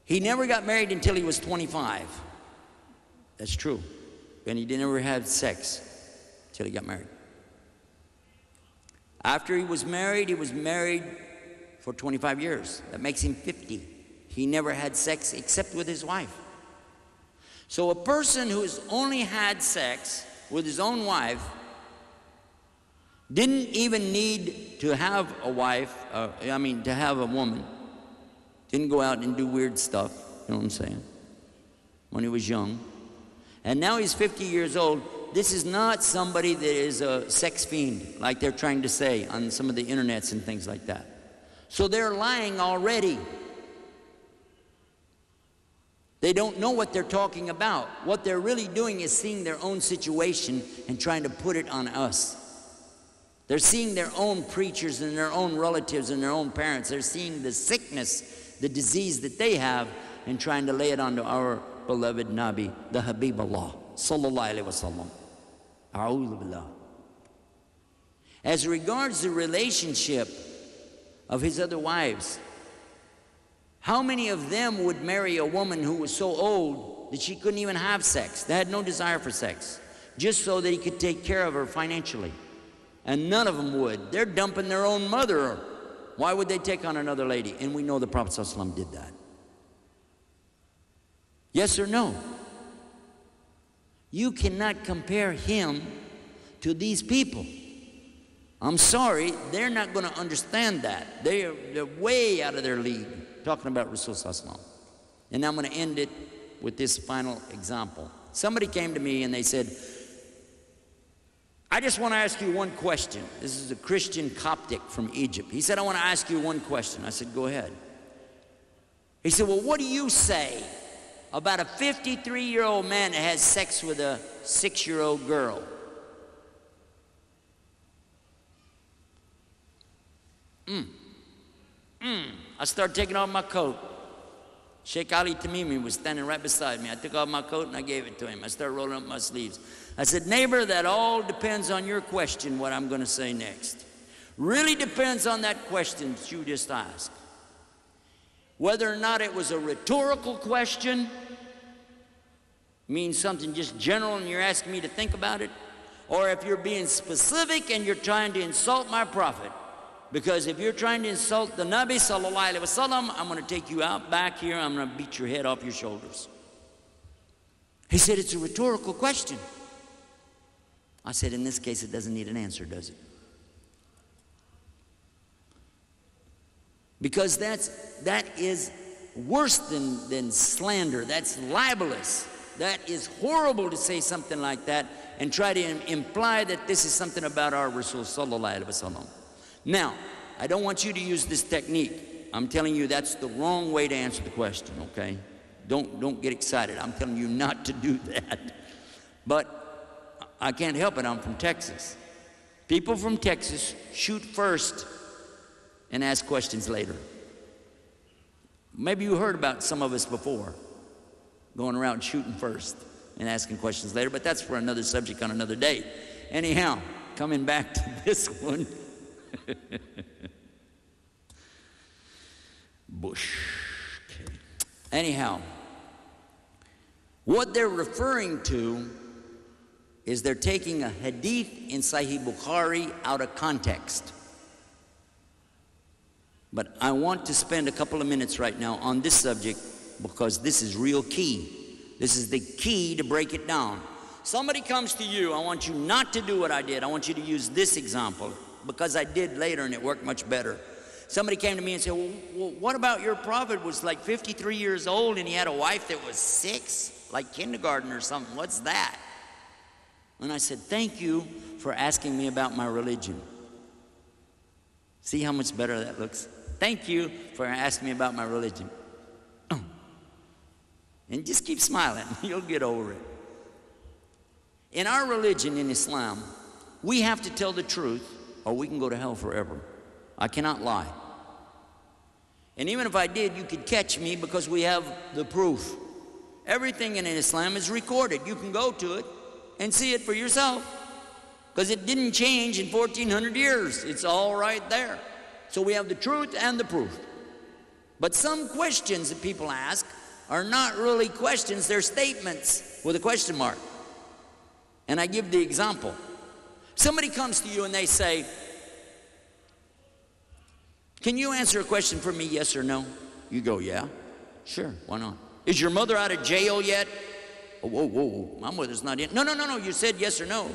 He never got married until he was 25. That's true. And he never had sex until he got married. After he was married for 25 years. That makes him 50. He never had sex except with his wife. So a person who has only had sex with his own wife didn't even need to have a wife, to have a woman. Didn't go out and do weird stuff, you know what I'm saying, when he was young. And now he's 50 years old. This is not somebody that is a sex fiend, like they're trying to say on some of the internets and things like that. So they're lying already. They don't know what they're talking about. What they're really doing is seeing their own situation and trying to put it on us. They're seeing their own preachers and their own relatives and their own parents. They're seeing the sickness, the disease that they have, and trying to lay it onto our beloved Nabi, the Habibullah, sallallahu alaihi wasallam. A'udhu billah. As regards the relationship of his other wives, how many of them would marry a woman who was so old that she couldn't even have sex? They had no desire for sex, just so that he could take care of her financially. And none of them would. They're dumping their own mother. Why would they take on another lady? And we know the Prophet ﷺ did that. Yes or no? You cannot compare him to these people. I'm sorry, they're not going to understand that. They're way out of their league, talking about Rasul ﷺ. And I'm going to end it with this final example. Somebody came to me and they said, I just want to ask you one question. This is a Christian Coptic from Egypt. He said, I want to ask you one question. I said, go ahead. He said, well, what do you say about a 53-year-old man that has sex with a 6-year-old girl? I started taking off my coat. Sheikh Ali Tamimi was standing right beside me. I took off my coat and I gave it to him. I started rolling up my sleeves. I said, neighbor, that all depends on your question, what I'm going to say next. Really depends on that question that you just asked. Whether or not it was a rhetorical question, means something just general and you're asking me to think about it, or if you're being specific and you're trying to insult my prophet. Because if you're trying to insult the Nabi sallallahu alaihi wasallam, I'm going to take you out back here. I'm going to beat your head off your shoulders. He said, it's a rhetorical question. I said, in this case, it doesn't need an answer, does it? Because that is worse than slander. That's libelous. That is horrible to say something like that and try to imply that this is something about our Rasul sallallahu alaihi wasallam. Now, I don't want you to use this technique. I'm telling you that's the wrong way to answer the question, okay? Don't get excited. I'm telling you not to do that. But I can't help it. I'm from Texas. People from Texas shoot first and ask questions later. Maybe you heard about some of us before, going around shooting first and asking questions later, but that's for another subject on another day. Anyhow, coming back to this one. Bush. Okay. Anyhow, what they're referring to is they're taking a hadith in Sahih Bukhari out of context. But I want to spend a couple of minutes right now on this subject because this is real key. This is the key to break it down. Somebody comes to you, I want you not to do what I did. I want you to use this example because I did later and it worked much better. Somebody came to me and said, well, what about your prophet was like 53 years old and he had a wife that was 6, like kindergarten or something. What's that? And I said, thank you for asking me about my religion. See how much better that looks? Thank you for asking me about my religion. And just keep smiling. You'll get over it. In our religion, in Islam, we have to tell the truth or we can go to hell forever. I cannot lie. And even if I did, you could catch me because we have the proof. Everything in Islam is recorded. You can go to it and see it for yourself because it didn't change in 1400 years. It's all right there. So we have the truth and the proof. But some questions that people ask are not really questions, they're statements with a question mark. And I give the example. Somebody comes to you and they say, can you answer a question for me, yes or no? You go, yeah, sure, why not? Is your mother out of jail yet? Oh, whoa, whoa, whoa, my mother's not in. No, you said yes or no.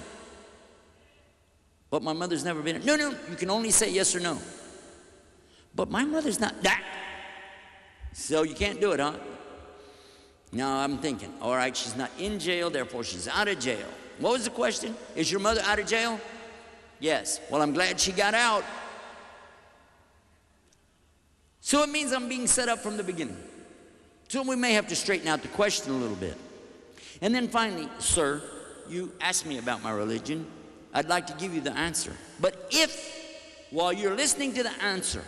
But my mother's never been in. No, you can only say yes or no. But my mother's not that. So you can't do it, huh? Now I'm thinking, all right, she's not in jail, therefore she's out of jail. What was the question? Is your mother out of jail? Yes. Well, I'm glad she got out. So it means I'm being set up from the beginning. So we may have to straighten out the question a little bit. And then finally, sir, you asked me about my religion. I'd like to give you the answer. But if, while you're listening to the answer,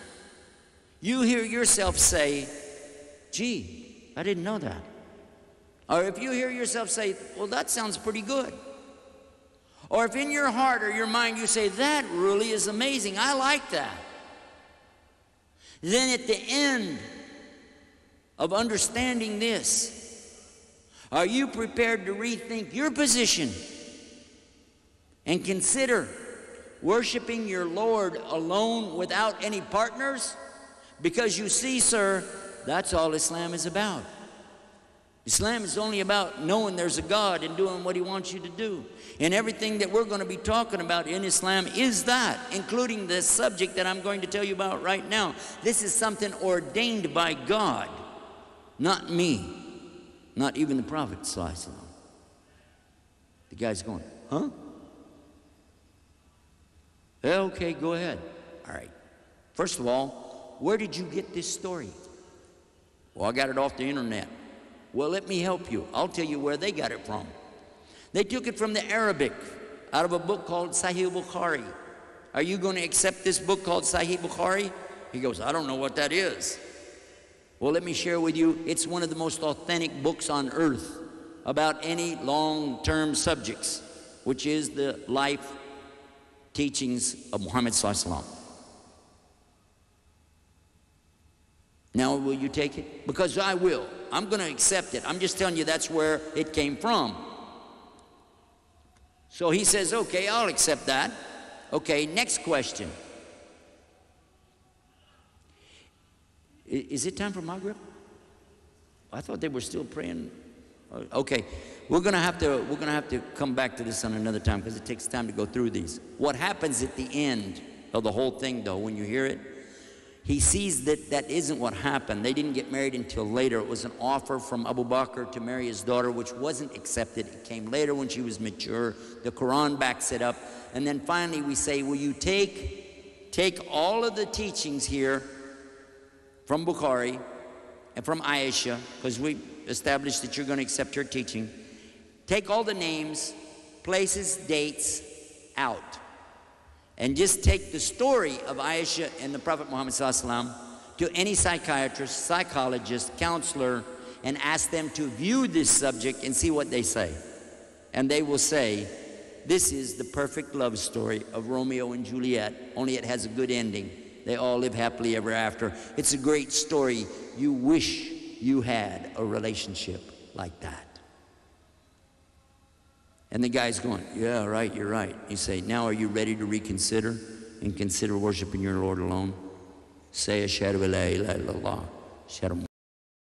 you hear yourself say, gee, I didn't know that. Or if you hear yourself say, well, that sounds pretty good. Or if in your heart or your mind you say, that really is amazing, I like that. Then at the end of understanding this, are you prepared to rethink your position and consider worshiping your Lord alone without any partners? Because you see, sir, that's all Islam is about. Islam is only about knowing there's a God and doing what He wants you to do. And everything that we're going to be talking about in Islam is that, including the subject that I'm going to tell you about right now. This is something ordained by God, not me, not even the Prophet ﷺ. The guy's going, huh? Okay, go ahead. All right. First of all, where did you get this story? Well, I got it off the internet. Well, let me help you. I'll tell you where they got it from. They took it from the Arabic, out of a book called Sahih Bukhari. Are you going to accept this book called Sahih Bukhari? He goes, I don't know what that is. Well, let me share with you, it's one of the most authentic books on earth about any long-term subjects, which is the life teachings of Muhammad Sallallahu Alaihi Wasallam. Now, will you take it? Because I will. I'm going to accept it. I'm just telling you that's where it came from. So he says, okay, I'll accept that. Okay, next question. Is it time for Maghrib? I thought they were still praying. Okay, we're gonna have to come back to this on another time because it takes time to go through these. What happens at the end of the whole thing, though, when you hear it, he sees that that isn't what happened. They didn't get married until later. It was an offer from Abu Bakr to marry his daughter, which wasn't accepted. It came later when she was mature. The Quran backs it up. And then finally we say, will you take all of the teachings here from Bukhari and from Aisha, because we established that you're going to accept her teaching. Take all the names, places, dates out. And just take the story of Aisha and the Prophet Muhammad ﷺ to any psychiatrist, psychologist, counselor, and ask them to view this subject and see what they say. And they will say, this is the perfect love story of Romeo and Juliet, only it has a good ending. They all live happily ever after. It's a great story. You wish you had a relationship like that. And the guy's going, yeah, right, you're right. You say, now are you ready to reconsider and consider worshiping your Lord alone? Say, Ashhadu an la ilaha illallah.